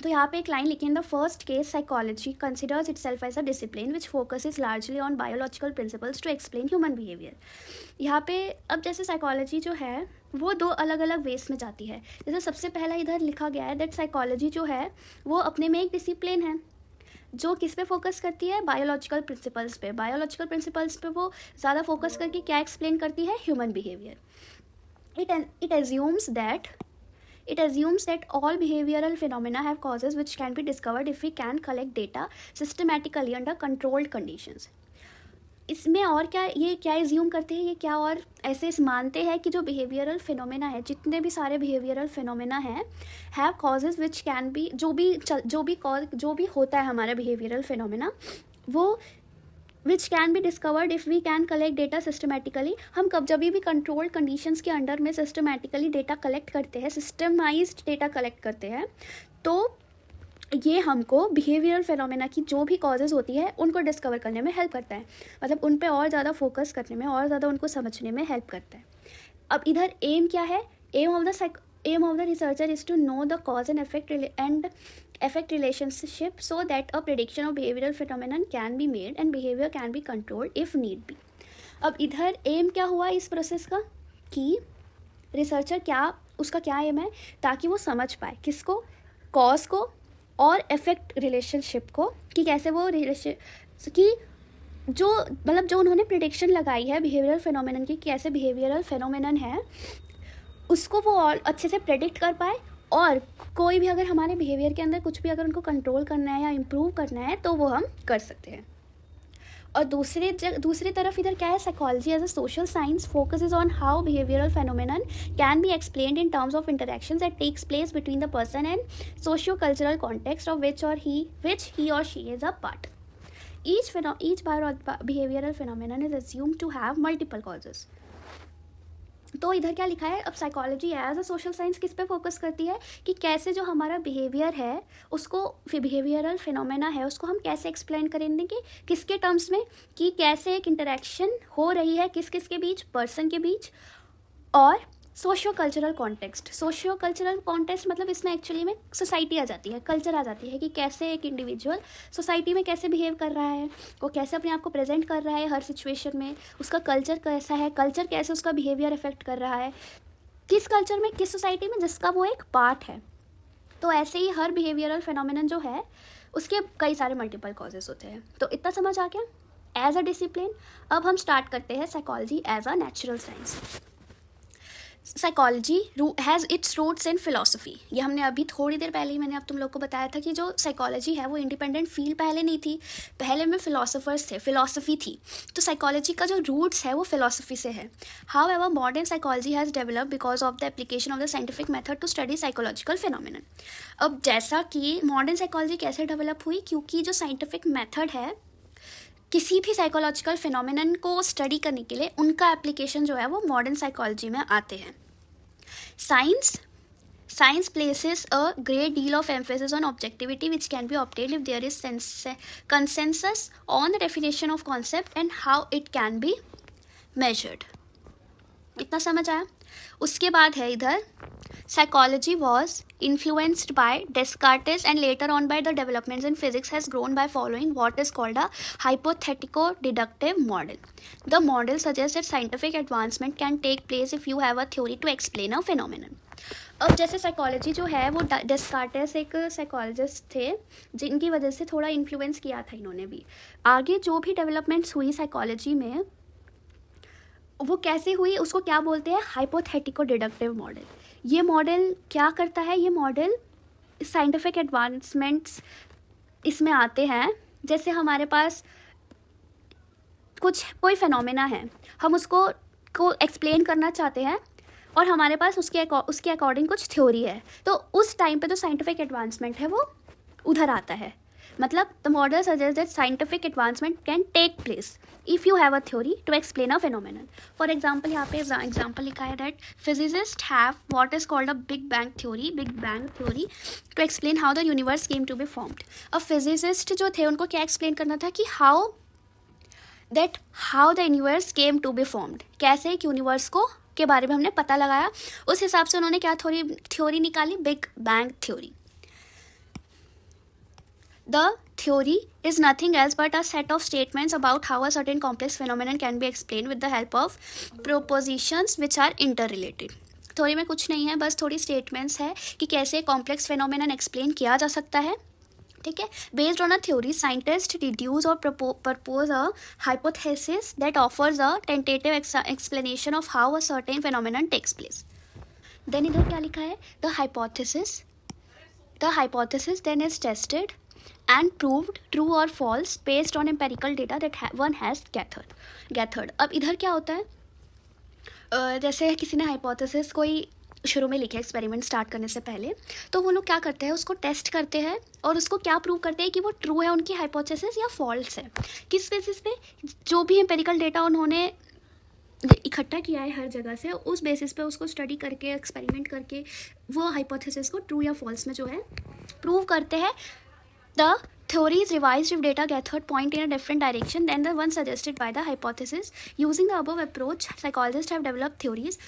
तो यहाँ पे एक लाइन लिखी, in the first case psychology considers itself as a discipline which focuses largely on biological principles to explain human behaviour. यहाँ पे अब जैसे psychology जो है वो दो अलग अलग वेस में जाती है। जैसे सबसे पहला इधर लिखा गया है दैट साइकोलॉजी जो है वो अपने में एक डिसिप्लिन है जो किस पे फोकस करती है, बायोलॉजिकल प्रिंसिपल्स पे। बायोलॉजिकल प्रिंसिपल्स पे वो ज़्यादा फोकस करके क्या एक्सप्लेन करती है, human behaviour. It assumes that all behavioral phenomena have causes which can be discovered if we can collect data systematically under controlled conditions. इसमें और क्या, ये क्या एज्यूम करते हैं, ये क्या और ऐसे मानते हैं कि जो बिहेवियरल फिनोमेना है, जितने भी सारे बिहेवियरल फिनोमेना हैं, have causes which can be, जो भी होता है हमारा बिहेवियरल फिनोमेना, वो which can be discovered if we can collect data systematically. हम जब भी कंट्रोल्ड कंडीशंस के अंडर में सिस्टमेटिकली डेटा कलेक्ट करते हैं, सिस्टमाइज्ड डेटा कलेक्ट करते हैं, तो ये हमको बिहेवियरल फिनोमेना की जो भी कॉजेज़ होती है उनको डिस्कवर करने में हेल्प करता है, मतलब उन पे और ज़्यादा फोकस करने में, और ज़्यादा उनको समझने में हेल्प करता है। अब इधर एम क्या है, aim of the researcher is to know the cause and effect relationship so that a prediction of behavioral phenomenon can be made and behavior can be controlled if need be. अब इधर aim क्या हुआ इस process का, कि researcher उसका क्या M है, ताकि वो समझ पाए किसको, कॉज को और इफेक्ट रिलेशनशिप को, कि कैसे वो कि जो उन्होंने प्रिडिक्शन लगाई है बिहेवियरल फिनोमेनन की, कैसे बिहेवियरल फिनोमेनन है उसको वो और अच्छे से प्रेडिक्ट कर पाए, और कोई भी अगर हमारे बिहेवियर के अंदर कुछ भी अगर उनको कंट्रोल करना है या इम्प्रूव करना है तो वो हम कर सकते हैं। और दूसरी तरफ इधर क्या है, psychology as a social science focuses on how behavioural phenomenon can be explained in terms of interactions that takes place between the person and socio cultural context of which he और she is a part. Each behavioral phenomenon is assumed to have multiple causes. तो इधर क्या लिखा है, अब psychology as a social science किस पे focus करती है, कि कैसे जो हमारा बिहेवियर है उसको, बिहेवियरल फिनोमेना है उसको हम कैसे एक्सप्लेन करेंगे, किसके टर्म्स में, कि कैसे एक इंटरेक्शन हो रही है किस किस के बीच, पर्सन के बीच, और सोशियो कल्चरल कॉन्टेक्स्ट मतलब इसमें एक्चुअली में सोसाइटी आ जाती है, कल्चर आ जाती है, कि कैसे एक इंडिविजुअल सोसाइटी में कैसे बिहेव कर रहा है, वो कैसे अपने आप को प्रेजेंट कर रहा है हर सिचुएशन में, उसका कल्चर कैसा है, कल्चर कैसे उसका बिहेवियर इफेक्ट कर रहा है, किस कल्चर में, किस सोसाइटी में जिसका वो एक पार्ट है। तो ऐसे ही हर बिहेवियरल फिनोमेनन जो है उसके कई सारे मल्टीपल कॉजेज होते हैं। तो इतना समझ आ गया एज अ डिसिप्लिन। अब हम स्टार्ट करते हैं psychology as a natural science. Psychology has its roots in philosophy. ये हमने अभी थोड़ी देर पहले ही मैंने अब तुम लोग को बताया था कि जो साइकोलॉजी है वो इंडिपेंडेंट फील्ड पहले नहीं थी, पहले में फिलोसोफर्स थे, फिलोसफी थी। तो साइकोलॉजी का जो रूट्स है वो फिलोसफी से है। However modern psychology has develop because of the application of the scientific method to study psychological phenomenon. अब जैसा कि मॉडर्न साइकोलॉजी कैसे डेवलप हुई, क्योंकि जो साइंटिफिक मेथड है किसी भी साइकोलॉजिकल फिनोमिनन को स्टडी करने के लिए, उनका एप्लीकेशन जो है वो मॉडर्न साइकोलॉजी में आते हैं। Science places a great deal of emphasis on objectivity which can be obtained if there is consensus on the definition of concept and how it can be measured. इतना समझ आया। उसके बाद है इधर psychology was influenced by Descartes and later on by the developments in physics has grown by following what is called a hypothetico-deductive model. The model suggests that scientific advancement can take place if you have a theory to explain a phenomenon. अब जैसे psychology जो है वो डेस्कार्टेस एक psychologist थे जिनकी वजह से थोड़ा इन्फ्लुएंस किया था इन्होंने भी। आगे जो भी डेवलपमेंट्स हुई साइकोलॉजी में वो कैसे हुई, उसको क्या बोलते हैं, हाइपोथेटिको डिडक्टिव मॉडल। ये मॉडल क्या करता है, ये मॉडल साइंटिफिक एडवांसमेंट्स इसमें आते हैं। जैसे हमारे पास कोई फिनोमेना है, हम उसको एक्सप्लेन करना चाहते हैं और हमारे पास उसके अकॉर्डिंग कुछ थ्योरी है, तो उस टाइम पे जो साइंटिफिक एडवांसमेंट है वो उधर आता है। मतलब the model suggest that scientific advancement can take place if you have a theory to explain a phenomenon. For example यहाँ पे एग्जाम्पल लिखा है that physicist have what is called a big bang theory to explain how the universe came to be formed. अब physicist जो थे उनको क्या explain करना था कि how the universe came to be formed, कैसे एक यूनिवर्स को के बारे में हमने पता लगाया. उस हिसाब से उन्होंने क्या थ्योरी निकाली, big bang theory. The theory is nothing else but a set of statements about how a certain complex phenomenon can be explained with the help of propositions which are interrelated. Theory में कुछ नहीं है, बस थोड़ी statements है कि कैसे complex phenomenon explain किया जा सकता है. ठीक है. Based on a theory scientist deduce और propose a hypothesis that offers a tentative explanation of how a certain phenomenon takes place. Then इधर क्या लिखा है, the hypothesis then is tested and proved true or false based on empirical data that one has gathered. अब इधर क्या होता है, जैसे किसी ने हाइपोथेसिस कोई शुरू में लिखे एक्सपेरिमेंट स्टार्ट करने से पहले, तो वो लोग क्या करते हैं, उसको टेस्ट करते हैं और उसको क्या प्रूव करते हैं कि वो ट्रू है उनकी हाइपोथेसिस या फॉल्स है. किस बेसिस पे, जो भी एम्पेरिकल डेटा उन्होंने इकट्ठा किया है हर जगह से, उस बेसिस पे उसको स्टडी करके एक्सपेरिमेंट करके वो हाइपोथेसिस को ट्रू या फॉल्स में जो है प्रूव करते हैं. The theory is revised if data gathered point in a different direction than the one suggested by the hypothesis. Using the above approach, psychologists have developed theories.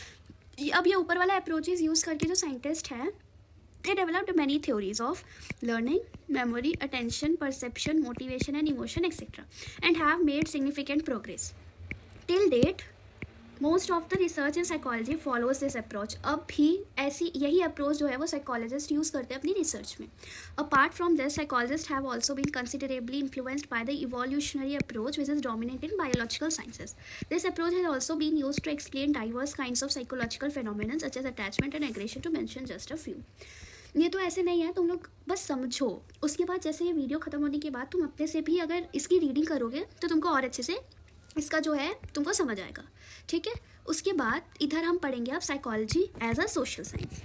अब ये ऊपर वाला approaches use करके जो scientist हैं, they developed many theories of learning, memory, attention, perception, motivation and emotion etc. and have made significant progress. Till date, most of the research in psychology follows this approach. अब भी ऐसी यही approach जो है वो psychologist use करते हैं अपनी रिसर्च में. Apart from this psychologist have also been considerably influenced by the evolutionary approach which is dominate in biological sciences. This approach has also been use to explain diverse kinds of psychological phenomenon such as attachment and aggression to mention just a few. ये तो ऐसे नहीं है, तुम लोग बस समझो. उसके बाद जैसे ये वीडियो ख़त्म होने के बाद तुम अपने से भी अगर इसकी रीडिंग करोगे तो तुमको और अच्छे से इसका जो है तुमको समझ आएगा. ठीक है. उसके बाद इधर हम पढ़ेंगे अब psychology as a social science.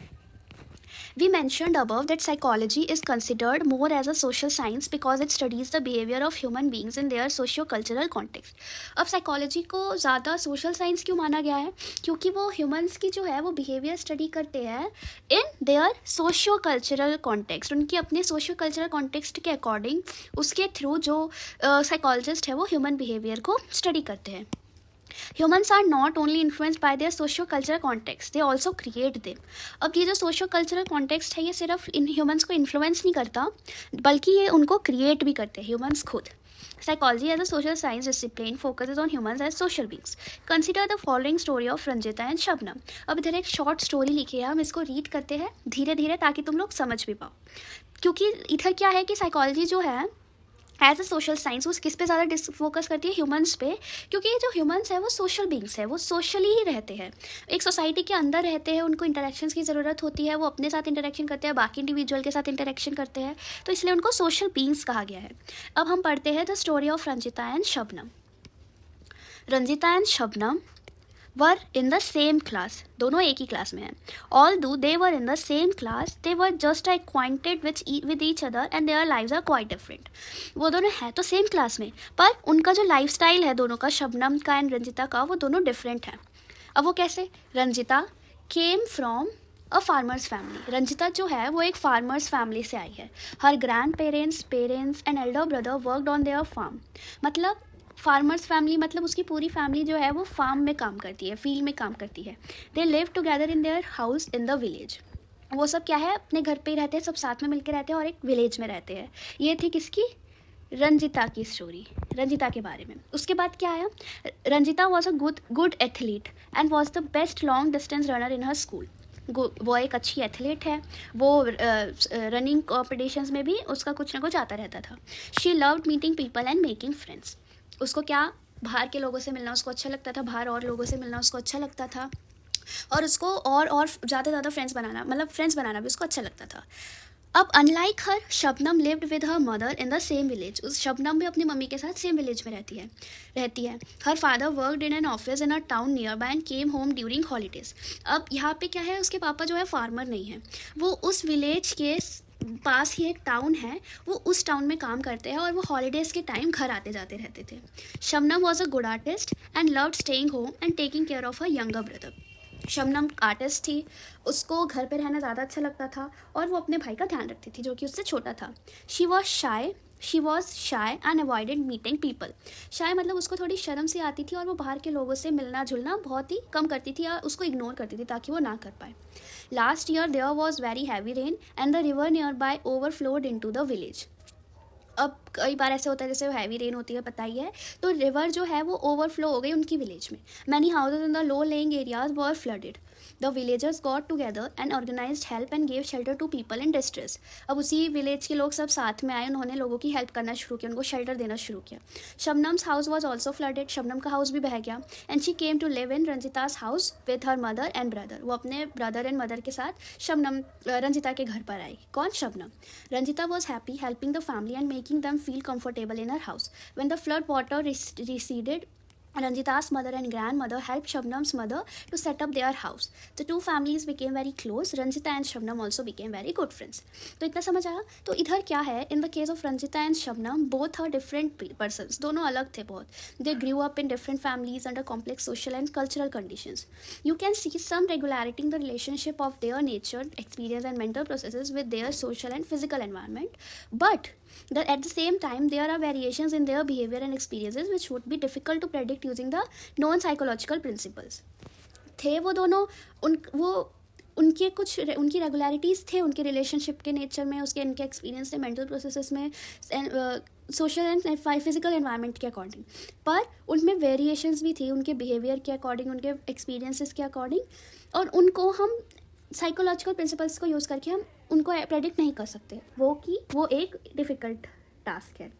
We mentioned above that psychology is considered more as a social science because it studies the behavior of human beings in their socio-cultural context. अब साइकोलॉजी को ज़्यादा सोशल साइंस क्यों माना गया है, क्योंकि वो humans की जो है वो बिहेवियर स्टडी करते हैं इन देयर सोशियो-कल्चरल कॉन्टेक्स्ट. उनकी अपने सोशियो-कल्चरल कॉन्टेक्स्ट के अकॉर्डिंग उसके थ्रू जो साइकोलॉजिस्ट है वो ह्यूमन बिहेवियर को स्टडी करते हैं. Humans are not only influenced by their socio-cultural context, they also create them. अब ये जो socio-cultural context है ये सिर्फ इन humans को influence नहीं करता, बल्कि ये उनको create भी करते हैं humans खुद. Psychology as a social science discipline focuses on humans as social beings. Consider the following story of Ranjita and Shabnam. अब इधर एक short story लिखी है, हम इसको read करते हैं धीरे धीरे ताकि तुम लोग समझ भी पाओ. क्योंकि इधर क्या है कि साइकोलॉजी जो है एज अ सोशल साइंस वो किस पे ज़्यादा फोकस करती है, ह्यूमंस पे. क्योंकि ये जो ह्यूमंस है वो सोशल बींग्स है, वो सोशली ही रहते हैं, एक सोसाइटी के अंदर रहते हैं, उनको इंटरेक्शंस की ज़रूरत होती है, वो अपने साथ इंटरेक्शन करते हैं, बाकी इंडिविजुअल के साथ इंटरेक्शन करते हैं, तो इसलिए उनको सोशल बींग्स कहा गया है. अब हम पढ़ते हैं the story of Ranjita and Shabnam. Ranjita and Shabnam were in the same class, दोनों एक ही क्लास में हैं. Although they were in the same class, they were just acquainted with each other and their lives are quite different. वो दोनों हैं तो same class में, पर उनका जो लाइफ स्टाइल है दोनों का, शबनम का एंड रंजिता का, वो दोनों डिफरेंट हैं. अब वो कैसे, Ranjita came from a farmer's family. Ranjita जो है वो एक फार्मर्स फैमिली से आई है. Her grandparents and elder brother worked on their farm. मतलब फार्मर्स फैमिली मतलब उसकी पूरी फैमिली जो है वो फार्म में काम करती है, फील्ड में काम करती है. They live together in their house in the village. वो सब क्या है, अपने घर पे ही रहते हैं, सब साथ में मिलकर रहते हैं और एक विलेज में रहते हैं. ये थी किसकी, रंजिता की स्टोरी, रंजिता के बारे में. उसके बाद क्या आया, Ranjita was a good athlete and was the best long distance runner in her school. वो एक अच्छी एथलीट है, वो रनिंग कॉम्पिटिशन्स में भी उसका कुछ ना कुछ आता रहता था. She loved meeting people and making friends. उसको क्या, बाहर के लोगों से मिलना उसको अच्छा लगता था, बाहर और लोगों से मिलना उसको अच्छा लगता था, और उसको और ज़्यादा फ्रेंड्स बनाना भी उसको अच्छा लगता था. अब unlike her, Shabnam lived with her mother in the same village. उस शबनम भी अपनी मम्मी के साथ सेम विलेज में रहती है. Her father worked in an office in a town near by and came home during holidays. अब यहाँ पे क्या है, उसके पापा जो है फार्मर नहीं है, वो उस विलेज के पास ही एक टाउन है, वो उस टाउन में काम करते हैं और वो हॉलीडेज़ के टाइम घर आते जाते रहते थे। Shabnam was a good artist and loved staying home and taking care of a younger brother. Shabnam artist थी, उसको घर पे रहना ज़्यादा अच्छा लगता था और वो अपने भाई का ध्यान रखती थी जो कि उससे छोटा था। She was shy and avoided meeting people. Shy मतलब उसको थोड़ी शर्म सी आती थी और वो बाहर के लोगों से मिलना जुलना बहुत ही कम करती थी या उसको इग्नोर करती थी ताकि वो ना कर पाए। Last year there was very heavy rain and the river nearby overflowed into the village. अब कई बार ऐसे होता है जैसे हैवी रेन होती है, पता ही है, तो रिवर जो है वो ओवरफ्लो हो गई उनकी विलेज में। Many houses in the low lying areas were flooded. The villagers got together and organised help and gave shelter to people in distress. अब उसी विलेज के लोग सब साथ में आए, उन्होंने लोगों की हेल्प करना शुरू किया, उनको शेल्टर देना शुरू किया। Shabnam's house was also flooded. Shabnam का हाउस भी बह गया and she came to live in Ranjita's house with her mother and brother. वो अपने ब्रदर एंड मदर के साथ रंजिता के घर पर आई। कौन? Shabnam. Ranjita was happy helping the family and making them feel comfortable in her house. When the flood water receded, Ranjita's mother and grandmother helped Shabnam's mother to set up their house. The two families became very close. Ranjita and Shabnam also became very good friends. तो इतना समझ आया? तो इधर क्या है, in the case of Ranjita and Shabnam, both are different persons. दोनों अलग थे बहुत. They grew up in different families under complex social and cultural conditions. You can see some regularity in the relationship of their nature, experience and mental processes with their social and physical environment. But at the same time, there are variations in their behavior and experiences which would be difficult to predict using the known psychological principles. थे वो दोनों उनकी regularities थे उनके relationship के nature में, उसके इनके एक्सपीरियंस से, मेंटल प्रोसेसेस में, सोशल एंड फिजिकल एनवायरनमेंट के अकॉर्डिंग, पर उनमें वेरिएशंस भी थी उनके बिहेवियर के अकॉर्डिंग, उनके एक्सपीरियंसेस के अकॉर्डिंग, और उनको हम साइकोलॉजिकल प्रिंसिपल्स को यूज़ करके हम उनको प्रेडिक्ट नहीं कर सकते, वो एक डिफ़िकल्ट टास्क है.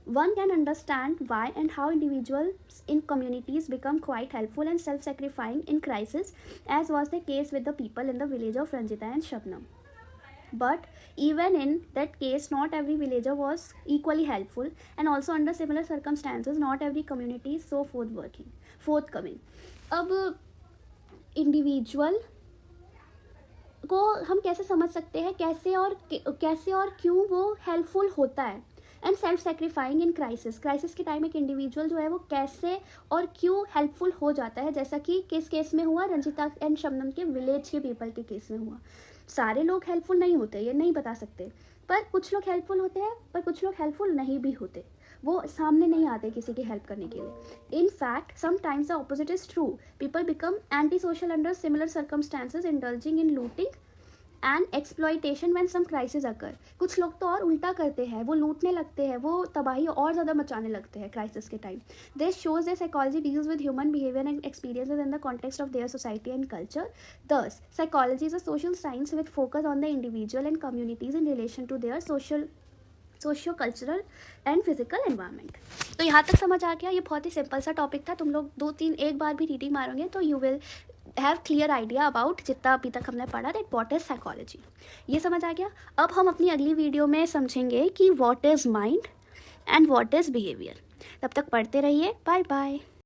One can understand why and how individuals in communities become quite helpful and self-sacrificing in crisis, as was the case with the people in the village of Ranjita and Shabnam. But even in that case, not every villager was equally helpful, and also under similar circumstances, not every community is so forthcoming. अब individual को हम कैसे समझ सकते हैं, कैसे और क्यों वो हेल्पफुल होता है. एंड सेल्फ सेक्रीफाइंग इन क्राइसिस के टाइम एक इंडिविजुअल जो है वो कैसे और क्यों हेल्पफुल हो जाता है, जैसा कि किस केस में हुआ, रंजिता एंड शबनम के विलेज के पीपल के केस में हुआ. सारे लोग हेल्पफुल नहीं होते, ये नहीं बता सकते, पर कुछ लोग हेल्पफुल होते हैं, पर कुछ लोग हेल्पफुल नहीं भी होते, वो सामने नहीं आते किसी की हेल्प करने के लिए. In fact sometimes the opposite is true. People become anti social under similar circumstances, indulging in looting and exploitation when some crisis occur. कुछ लोग तो और उल्टा करते हैं, वो लूटने लगते हैं, वो तबाही और ज़्यादा मचाने लगते हैं क्राइसिस के time. This shows that psychology deals with human behaviour and experiences in the context of their society and culture. Thus psychology is a social science with focus on the individual and communities in relation to their socio cultural and physical environment. तो यहाँ तक समझ आ गया. ये बहुत ही simple सा topic था. तुम लोग 2-3 एक बार भी रीडिंग मारोगे तो you will have clear idea about जितना अभी तक हमने पढ़ा दैट व्हाट इज साइकोलॉजी. ये समझ आ गया. अब हम अपनी अगली वीडियो में समझेंगे कि what is mind and what is behaviour. तब तक पढ़ते रहिए. Bye bye.